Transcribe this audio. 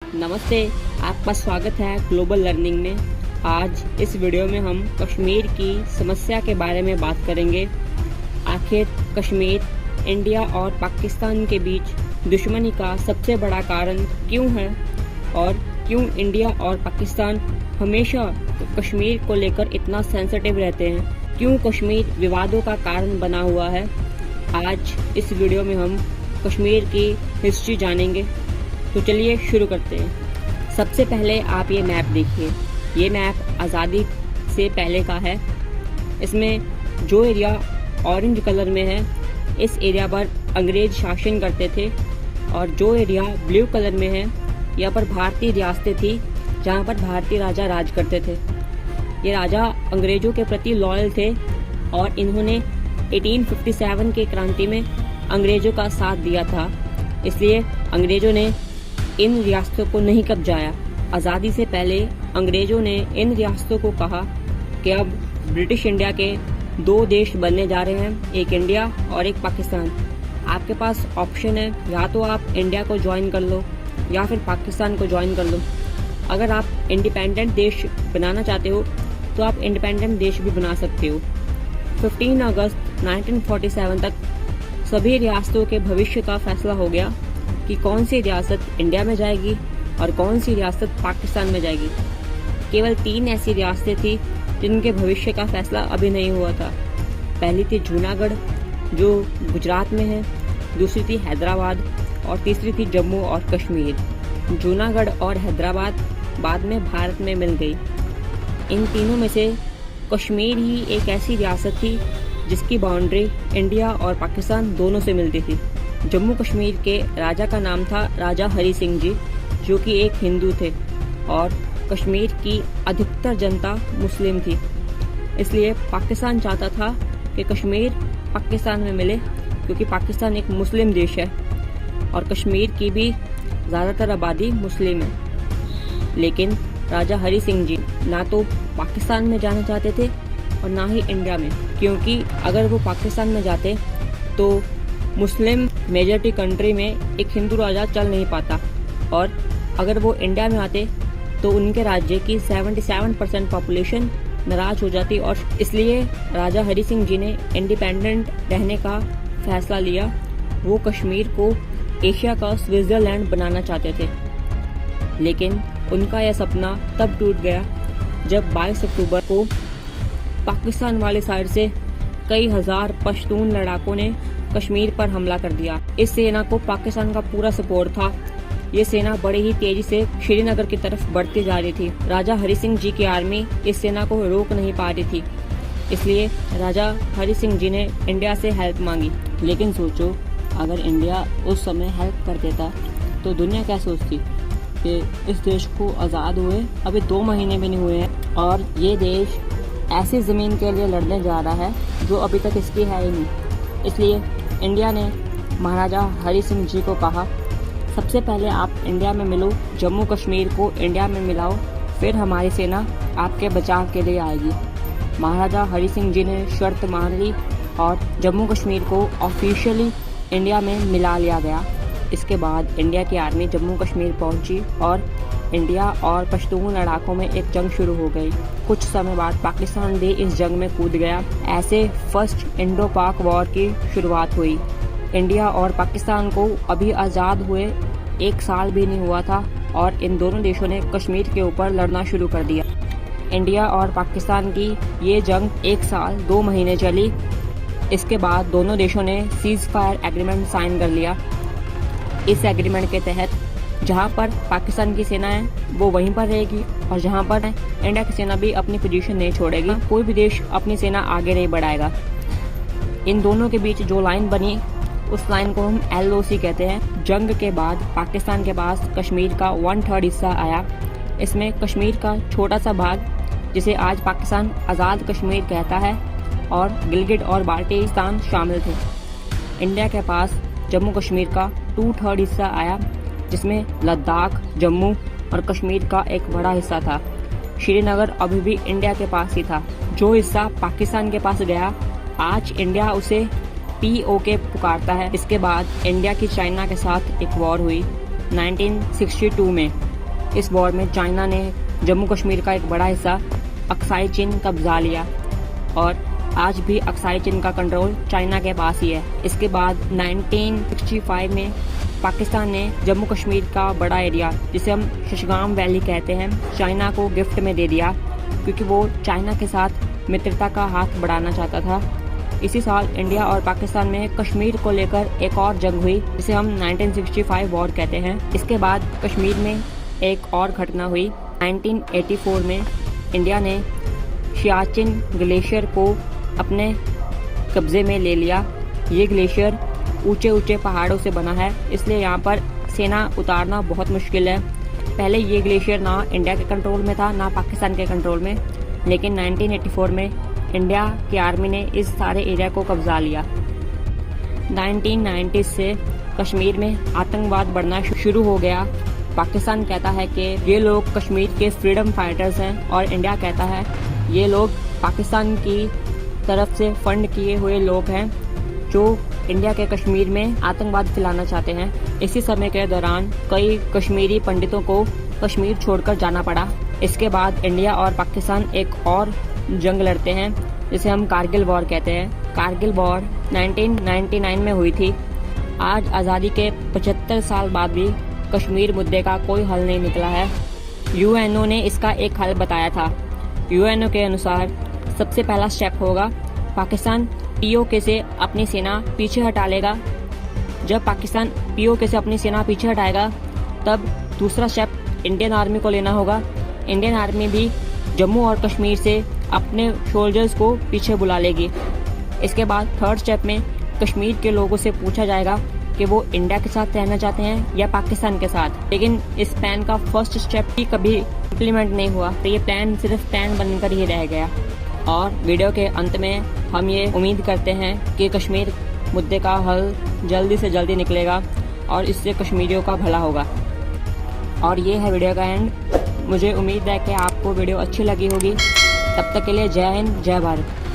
नमस्ते, आपका स्वागत है ग्लोबल लर्निंग में। आज इस वीडियो में हम कश्मीर की समस्या के बारे में बात करेंगे। आखिर कश्मीर इंडिया और पाकिस्तान के बीच दुश्मनी का सबसे बड़ा कारण क्यों है और क्यों इंडिया और पाकिस्तान हमेशा कश्मीर को लेकर इतना सेंसिटिव रहते हैं, क्यों कश्मीर विवादों का कारण बना हुआ है। आज इस वीडियो में हम कश्मीर की हिस्ट्री जानेंगे। तो चलिए शुरू करते हैं। सबसे पहले आप ये मैप देखिए। ये मैप आज़ादी से पहले का है। इसमें जो एरिया ऑरेंज कलर में है, इस एरिया पर अंग्रेज शासन करते थे, और जो एरिया ब्लू कलर में है, यहाँ पर भारतीय रियासतें थी जहाँ पर भारतीय राजा राज करते थे। ये राजा अंग्रेजों के प्रति लॉयल थे और इन्होंने 1857 के क्रांति में अंग्रेजों का साथ दिया था, इसलिए अंग्रेजों ने इन रियासतों को नहीं कब्जाया। आज़ादी से पहले अंग्रेजों ने इन रियासतों को कहा कि अब ब्रिटिश इंडिया के दो देश बनने जा रहे हैं, एक इंडिया और एक पाकिस्तान। आपके पास ऑप्शन है, या तो आप इंडिया को ज्वाइन कर लो या फिर पाकिस्तान को ज्वाइन कर लो। अगर आप इंडिपेंडेंट देश बनाना चाहते हो तो आप इंडिपेंडेंट देश भी बना सकते हो। 15 अगस्त 1947 तक सभी रियासतों के भविष्य का फैसला हो गया कि कौन सी रियासत इंडिया में जाएगी और कौन सी रियासत पाकिस्तान में जाएगी। केवल 3 ऐसी रियासतें थी जिनके भविष्य का फैसला अभी नहीं हुआ था। पहली थी जूनागढ़, जो गुजरात में है, दूसरी थी हैदराबाद और तीसरी थी जम्मू और कश्मीर। जूनागढ़ और हैदराबाद बाद में भारत में मिल गई। इन तीनों में से कश्मीर ही एक ऐसी रियासत थी जिसकी बाउंड्री इंडिया और पाकिस्तान दोनों से मिलती थी। जम्मू कश्मीर के राजा का नाम था राजा हरी सिंह जी, जो कि एक हिंदू थे, और कश्मीर की अधिकतर जनता मुस्लिम थी। इसलिए पाकिस्तान चाहता था कि कश्मीर पाकिस्तान में मिले, क्योंकि पाकिस्तान एक मुस्लिम देश है और कश्मीर की भी ज़्यादातर आबादी मुस्लिम है। लेकिन राजा हरी सिंह जी ना तो पाकिस्तान में जाना चाहते थे और ना ही इंडिया में, क्योंकि अगर वो पाकिस्तान में जाते तो मुस्लिम मेजॉरिटी कंट्री में एक हिंदू राजा चल नहीं पाता, और अगर वो इंडिया में आते तो उनके राज्य की 77% पॉपुलेशन नाराज हो जाती। और इसलिए राजा हरी सिंह जी ने इंडिपेंडेंट रहने का फैसला लिया। वो कश्मीर को एशिया का स्विट्जरलैंड बनाना चाहते थे, लेकिन उनका यह सपना तब टूट गया जब 22 अक्टूबर को पाकिस्तान वाले साइड से कई हजार पश्तून लड़ाकों ने कश्मीर पर हमला कर दिया। इस सेना को पाकिस्तान का पूरा सपोर्ट था। ये सेना बड़ी ही तेजी से श्रीनगर की तरफ बढ़ती जा रही थी। राजा हरी सिंह जी की आर्मी इस सेना को रोक नहीं पा रही थी, इसलिए राजा हरी सिंह जी ने इंडिया से हेल्प मांगी। लेकिन सोचो, अगर इंडिया उस समय हेल्प कर देता तो दुनिया क्या सोचती कि इस देश को आज़ाद हुए अभी 2 महीने भी नहीं हुए हैं और ये देश ऐसी ज़मीन के लिए लड़ने जा रहा है जो अभी तक इसकी है ही नहीं। इसलिए इंडिया ने महाराजा हरी सिंह जी को कहा, सबसे पहले आप इंडिया में मिलो, जम्मू कश्मीर को इंडिया में मिलाओ, फिर हमारी सेना आपके बचाव के लिए आएगी। महाराजा हरी सिंह जी ने शर्त मान ली और जम्मू कश्मीर को ऑफिशियली इंडिया में मिला लिया गया। इसके बाद इंडिया की आर्मी जम्मू कश्मीर पहुंची और इंडिया और पश्तून लड़ाकों में एक जंग शुरू हो गई। कुछ समय बाद पाकिस्तान भी इस जंग में कूद गया। ऐसे फर्स्ट इंडो पाक वॉर की शुरुआत हुई। इंडिया और पाकिस्तान को अभी आज़ाद हुए 1 साल भी नहीं हुआ था और इन दोनों देशों ने कश्मीर के ऊपर लड़ना शुरू कर दिया। इंडिया और पाकिस्तान की ये जंग 1 साल 2 महीने चली। इसके बाद दोनों देशों ने सीज फायर एग्रीमेंट साइन कर लिया। इस एग्रीमेंट के तहत जहां पर पाकिस्तान की सेना है वो वहीं पर रहेगी और जहां पर इंडिया की सेना भी अपनी पोजीशन नहीं छोड़ेगी। कोई भी देश अपनी सेना आगे नहीं बढ़ाएगा। इन दोनों के बीच जो लाइन बनी उस लाइन को हम LOC कहते हैं। जंग के बाद पाकिस्तान के पास कश्मीर का 1/3 हिस्सा आया। इसमें कश्मीर का छोटा सा भाग, जिसे आज पाकिस्तान आज़ाद कश्मीर कहता है, और गिलगिट और बाल्टिस्तान शामिल थे। इंडिया के पास जम्मू कश्मीर का 2/3 हिस्सा आया, जिसमें लद्दाख, जम्मू और कश्मीर का एक बड़ा हिस्सा था। श्रीनगर अभी भी इंडिया के पास ही था। जो हिस्सा पाकिस्तान के पास गया, आज इंडिया उसे POK पुकारता है। इसके बाद इंडिया की चाइना के साथ एक वॉर हुई 1962 में। इस वॉर में चाइना ने जम्मू कश्मीर का एक बड़ा हिस्सा अक्साई चिन कब्जा लिया और आज भी अक्साई चिन का कंट्रोल चाइना के पास ही है। इसके बाद 1965 में पाकिस्तान ने जम्मू कश्मीर का बड़ा एरिया, जिसे हम शशगाम वैली कहते हैं, चाइना को गिफ्ट में दे दिया, क्योंकि वो चाइना के साथ मित्रता का हाथ बढ़ाना चाहता था। इसी साल इंडिया और पाकिस्तान में कश्मीर को लेकर एक और जंग हुई, जिसे हम 1965 वॉर कहते हैं। इसके बाद कश्मीर में एक और घटना हुई। 1984 में इंडिया ने सियाचिन ग्लेशियर को अपने कब्जे में ले लिया। ये ग्लेशियर ऊंचे ऊंचे पहाड़ों से बना है, इसलिए यहाँ पर सेना उतारना बहुत मुश्किल है। पहले ये ग्लेशियर ना इंडिया के कंट्रोल में था ना पाकिस्तान के कंट्रोल में, लेकिन 1984 में इंडिया की आर्मी ने इस सारे एरिया को कब्जा लिया। 1990 से कश्मीर में आतंकवाद बढ़ना शुरू हो गया। पाकिस्तान कहता है कि ये लोग कश्मीर के फ्रीडम फाइटर्स हैं और इंडिया कहता है ये लोग पाकिस्तान की तरफ से फंड किए हुए लोग हैं जो इंडिया के कश्मीर में आतंकवाद फैलाना चाहते हैं। इसी समय के दौरान कई कश्मीरी पंडितों को कश्मीर छोड़कर जाना पड़ा। इसके बाद इंडिया और पाकिस्तान एक और जंग लड़ते हैं, जिसे हम कारगिल वॉर कहते हैं। कारगिल वॉर 1999 में हुई थी। आज आज़ादी के 75 साल बाद भी कश्मीर मुद्दे का कोई हल नहीं निकला है। यूएनओ ने इसका एक हल बताया था। यूएनओ के अनुसार सबसे पहला स्टेप होगा पाकिस्तान पीओके से अपनी सेना पीछे हटा लेगा। जब पाकिस्तान पीओके से अपनी सेना पीछे हटाएगा, तब दूसरा स्टेप इंडियन आर्मी को लेना होगा। इंडियन आर्मी भी जम्मू और कश्मीर से अपने सोल्जर्स को पीछे बुला लेगी। इसके बाद थर्ड स्टेप में कश्मीर के लोगों से पूछा जाएगा कि वो इंडिया के साथ रहना चाहते हैं या पाकिस्तान के साथ। लेकिन इस प्लान का फर्स्ट स्टेप भी कभी इम्प्लीमेंट नहीं हुआ, तो ये प्लान सिर्फ प्लान बनकर ही रह गया। और वीडियो के अंत में हम ये उम्मीद करते हैं कि कश्मीर मुद्दे का हल जल्दी से जल्दी निकलेगा और इससे कश्मीरियों का भला होगा। और ये है वीडियो का एंड। मुझे उम्मीद है कि आपको वीडियो अच्छी लगी होगी। तब तक के लिए जय हिंद, जय भारत।